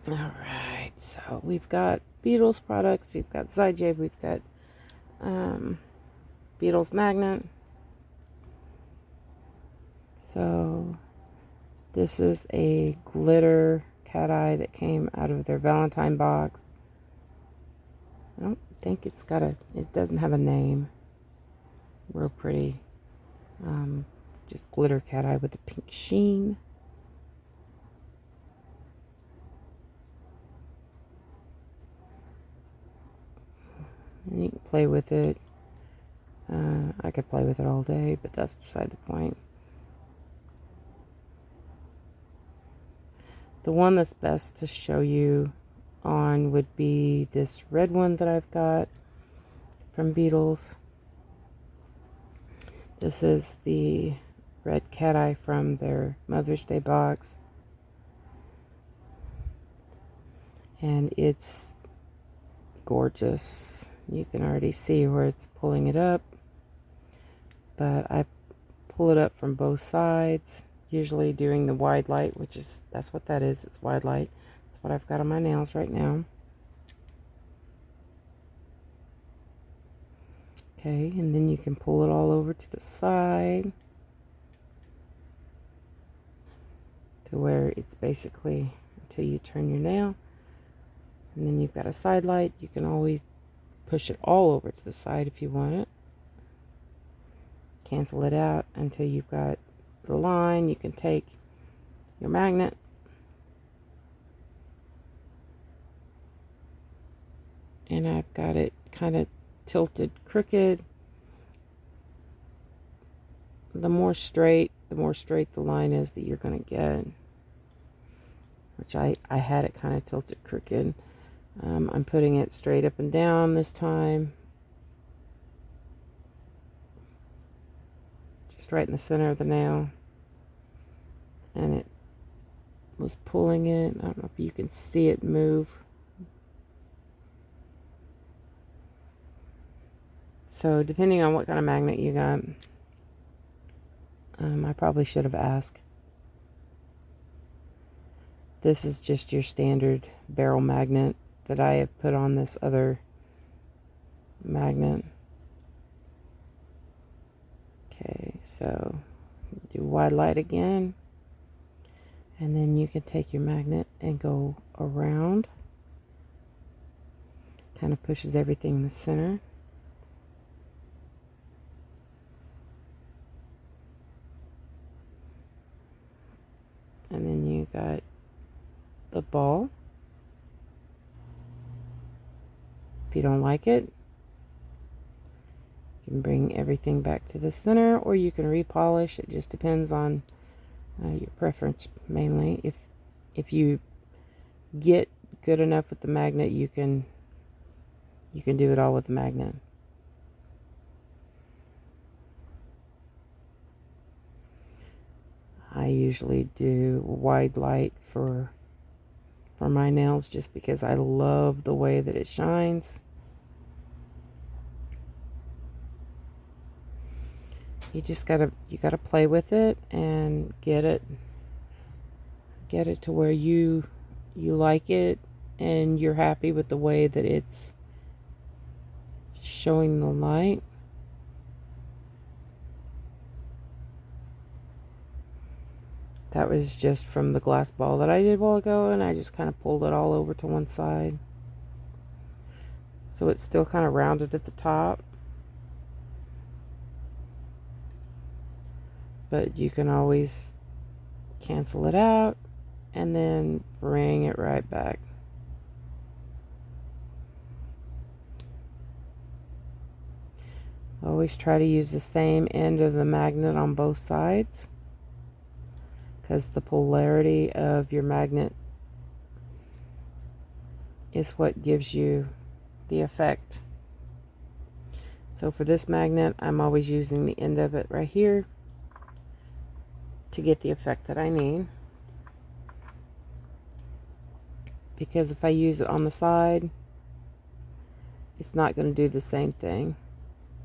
All right, so we've got Beetles products, we've got Zyjabe, we've got Beetles magnet. So this is a glitter cat eye that came out of their Valentine box. I don't think it doesn't have a name. Real pretty. Just glitter cat eye with a pink sheen. And you can play with it. I could play with it all day, but that's beside the point. The one that's best to show you on would be this red one that I've got from Beetles. This is the red cat eye from their Mother's Day box. And it's gorgeous. You can already see where it's pulling it up. But I pull it up from both sides, usually during the wide light, that's what that is. It's wide light. That's what I've got on my nails right now. Okay, and then you can pull it all over to the side to where it's basically until you turn your nail. And then you've got a side light. You can always push it all over to the side if you want it. Cancel it out until you've got the line. You can take your magnet and I've got it kind of tilted crooked. The more straight the line is that you're going to get, which I had it kind of tilted crooked. I'm putting it straight up and down this time, just right in the center of the nail, and it was pulling it. I don't know if you can see it move. So depending on what kind of magnet you got, I probably should have asked. This is just your standard barrel magnet that I have put on this other magnet. Okay, so do wide light again. And then you can take your magnet and go around. Kind of pushes everything in the center. And then you got the ball. If you don't like it, you can bring everything back to the center, or you can repolish. It just depends on your preference mainly. If you get good enough with the magnet, you can do it all with the magnet. I usually do wide light for my nails just because I love the way that it shines. You gotta play with it and get it to where you like it and you're happy with the way that it's showing the light. That was just from the glass ball that I did a while ago, and I just kind of pulled it all over to one side. So it's still kind of rounded at the top. But you can always cancel it out and then bring it right back. Always try to use the same end of the magnet on both sides, because the polarity of your magnet is what gives you the effect. So for this magnet, I'm always using the end of it right here to get the effect that I need. Because if I use it on the side, it's not going to do the same thing.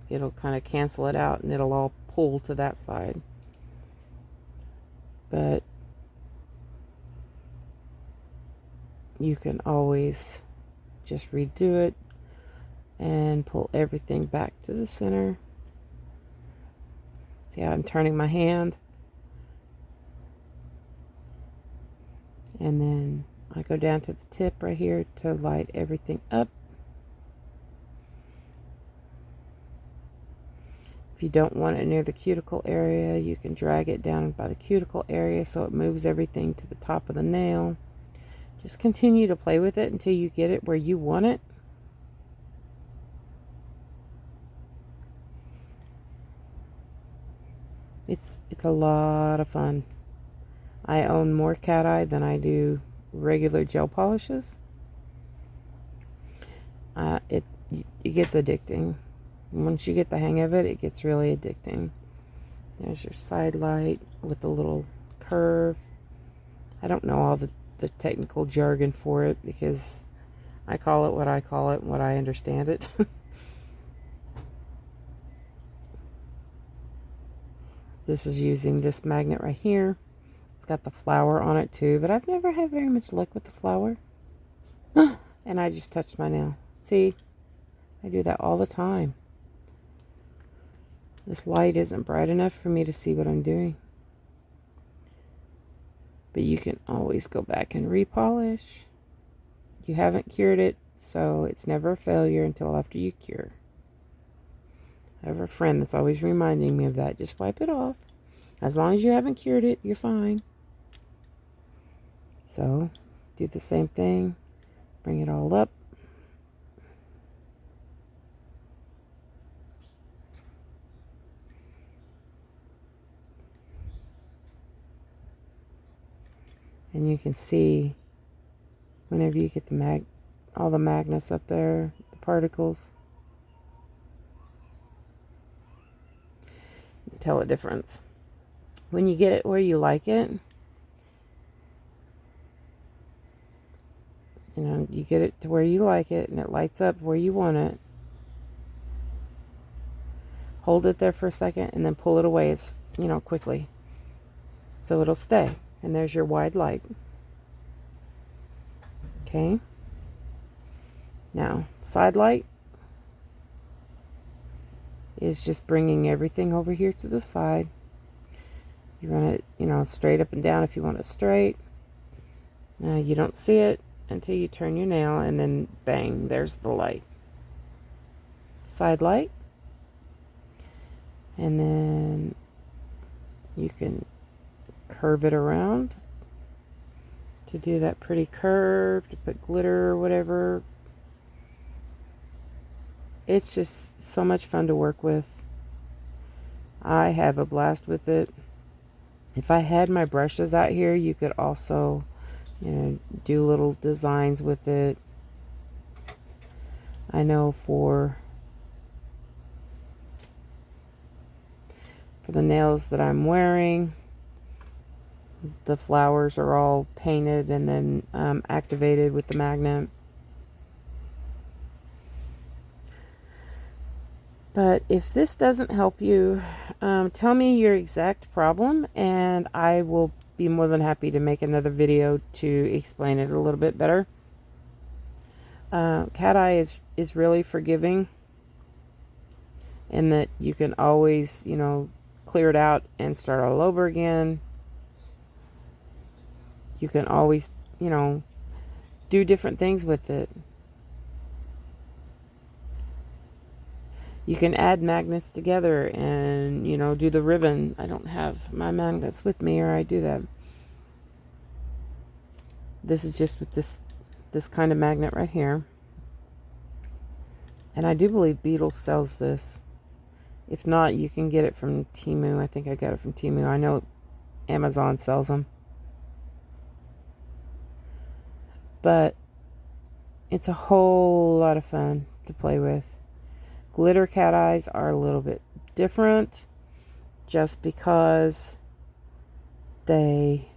It'll kind of cancel it out and it'll all pull to that side. But you can always just redo it and pull everything back to the center. See how I'm turning my hand? And then I go down to the tip right here to light everything up. If you don't want it near the cuticle area, you can drag it down by the cuticle area so it moves everything to the top of the nail. Just continue to play with it until you get it where you want it. It's a lot of fun. I own more cat eye than I do regular gel polishes. It gets addicting. Once you get the hang of it, it gets really addicting. There's your side light with the little curve. I don't know all the technical jargon for it because I call it what I call it and what I understand it. This is using this magnet right here. It's got the flower on it too, but I've never had very much luck with the flower. And I just touched my nail. See, I do that all the time. This light isn't bright enough for me to see what I'm doing. But you can always go back and repolish. You haven't cured it, so it's never a failure until after you cure. I have a friend that's always reminding me of that. Just wipe it off. As long as you haven't cured it, you're fine. So, do the same thing. Bring it all up. And you can see whenever you get all the magnets up there, the particles, you can tell a difference. When you get it where you like it, you know, you get it to where you like it and it lights up where you want it. Hold it there for a second and then pull it away, quickly. So it'll stay. And there's your wide light. Okay. Now, side light is just bringing everything over here to the side. You run it, straight up and down if you want it straight. Now, you don't see it until you turn your nail, and then bang, there's the light. Side light. And then you can curve it around to do that pretty curve, to put glitter or whatever. It's just so much fun to work with. I have a blast with it. If I had my brushes out here, you could also, do little designs with it. I know for the nails that I'm wearing, the flowers are all painted and then activated with the magnet. But if this doesn't help you, tell me your exact problem and I will be more than happy to make another video to explain it a little bit better. Cat eye is really forgiving in that you can always, clear it out and start all over again. You can always, do different things with it. You can add magnets together and, do the ribbon. I don't have my magnets with me, or I do that. This is just with this kind of magnet right here. And I do believe Beetle sells this. If not, you can get it from Temu. I think I got it from Temu. I know Amazon sells them. But it's a whole lot of fun to play with. Glitter cat eyes are a little bit different just because they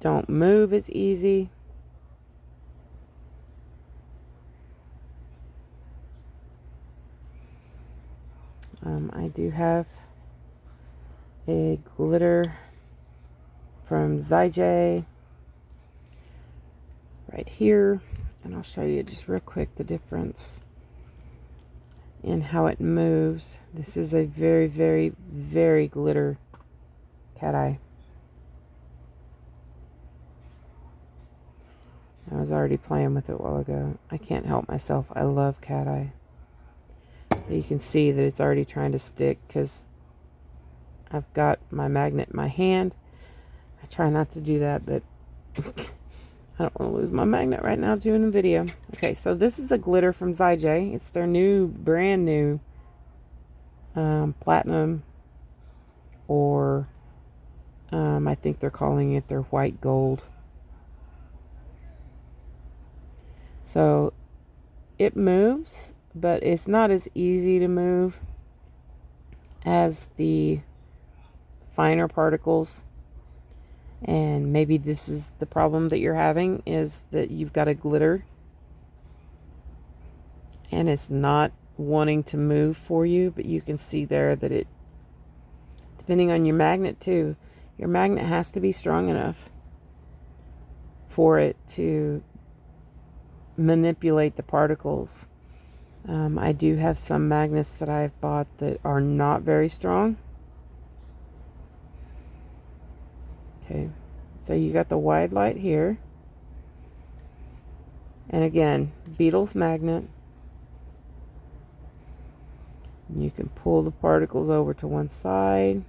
don't move as easy. I do have a glitter from Zijay. right here, and I'll show you just real quick the difference in how it moves. This is a very, very, very glitter cat eye. I was already playing with it a while ago. I can't help myself. I love cat eye. So you can see that it's already trying to stick because I've got my magnet in my hand. I try not to do that, but I don't want to lose my magnet right now doing the video. Okay, so this is a glitter from Zijay. It's their new, brand new platinum, or I think they're calling it their white gold. So it moves, but it's not as easy to move as the finer particles. And maybe this is the problem that you're having, is that you've got a glitter and it's not wanting to move for you. But you can see there that it, depending on your magnet too, your magnet has to be strong enough for it to manipulate the particles. I do have some magnets that I've bought that are not very strong. Okay, so you got the wide light here, and again, Beetle's magnet. You can pull the particles over to one side.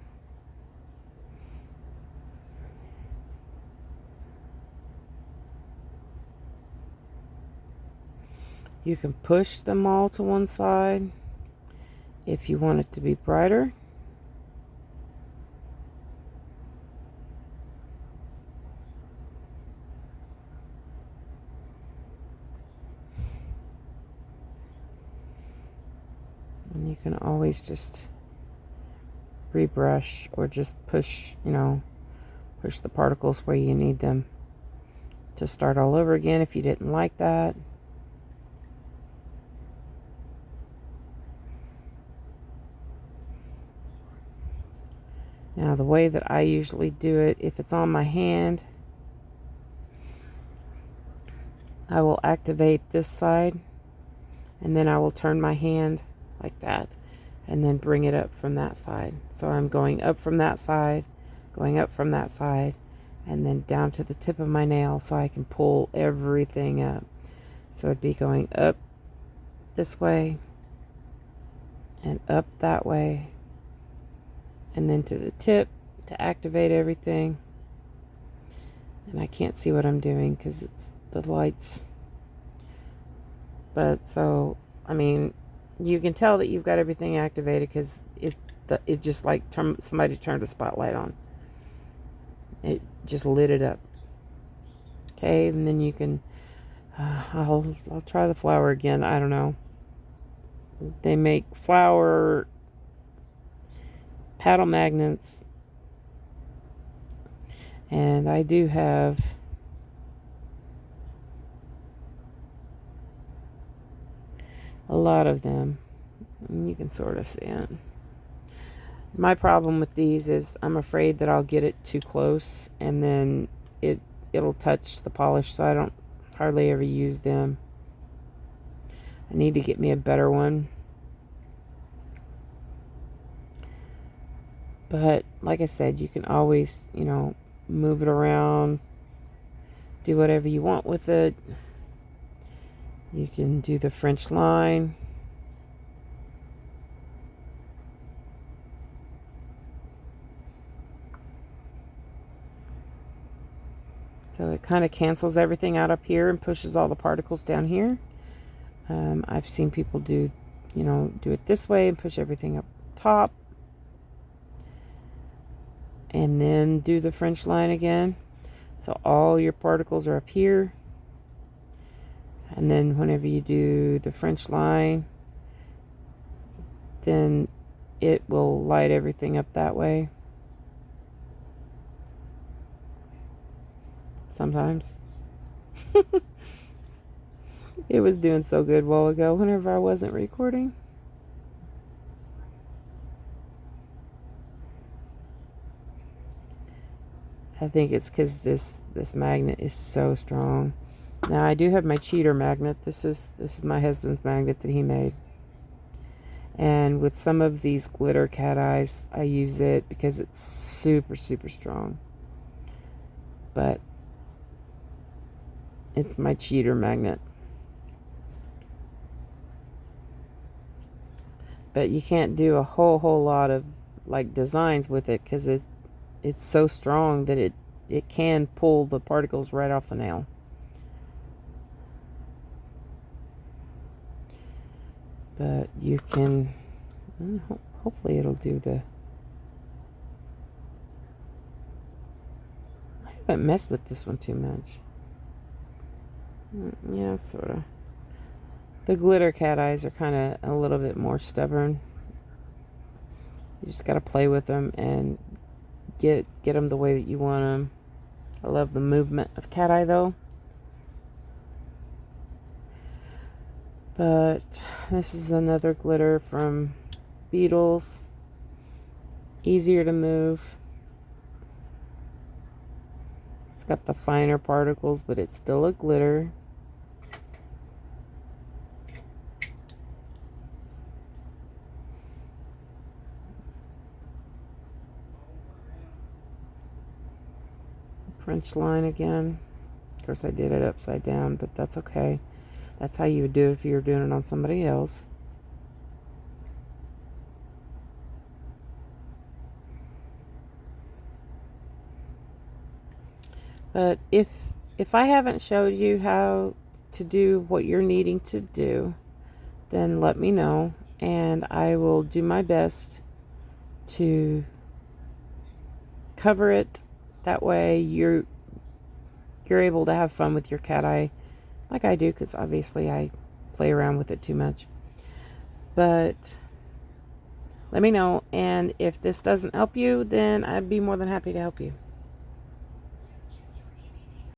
You can push them all to one side if you want it to be brighter. And you can always just rebrush or just push, push the particles where you need them to start all over again if you didn't like that. Now, the way that I usually do it, if it's on my hand, I will activate this side, and then I will turn my hand like that, and then bring it up from that side. So I'm going up from that side, going up from that side, and then down to the tip of my nail so I can pull everything up. So it'd be going up this way, and up that way, and then to the tip to activate everything. And I can't see what I'm doing because it's the lights. But so, I mean, you can tell that you've got everything activated because it just like somebody turned a spotlight on. It just lit it up. Okay, and then you can, I'll try the flower again. I don't know. They make flower paddle magnets, and I do have a lot of them, and you can sort of see it. My problem with these is I'm afraid that I'll get it too close and then it'll touch the polish, so I don't hardly ever use them. I need to get me a better one. But like I said, you can always, move it around, do whatever you want with it. You can do the French line. So it kind of cancels everything out up here and pushes all the particles down here. I've seen people do it this way and push everything up top. And then do the French line again. So all your particles are up here. And then whenever you do the French line, then it will light everything up that way. Sometimes. It was doing so good a while ago whenever I wasn't recording. I think it's because this magnet is so strong. Now I do have my cheater magnet. This is my husband's magnet that he made. And with some of these glitter cat eyes, I use it because it's super, super strong. But it's my cheater magnet. But you can't do a whole lot of like designs with it because it's so strong that it can pull the particles right off the nail. But you can, hopefully it'll do the, I haven't messed with this one too much. Yeah, sort of. The glitter cat eyes are kind of a little bit more stubborn. You just got to play with them and get them the way that you want them. I love the movement of cat eye though. But this is another glitter from Beetles. Easier to move. It's got the finer particles, but it's still a glitter. French line again. Of course I did it upside down, but that's okay. That's how you would do it if you were doing it on somebody else. But if I haven't showed you how to do what you're needing to do, then let me know and I will do my best to cover it. That way you're able to have fun with your cat eye like I do, because obviously I play around with it too much. But let me know, and if this doesn't help you, then I'd be more than happy to help you.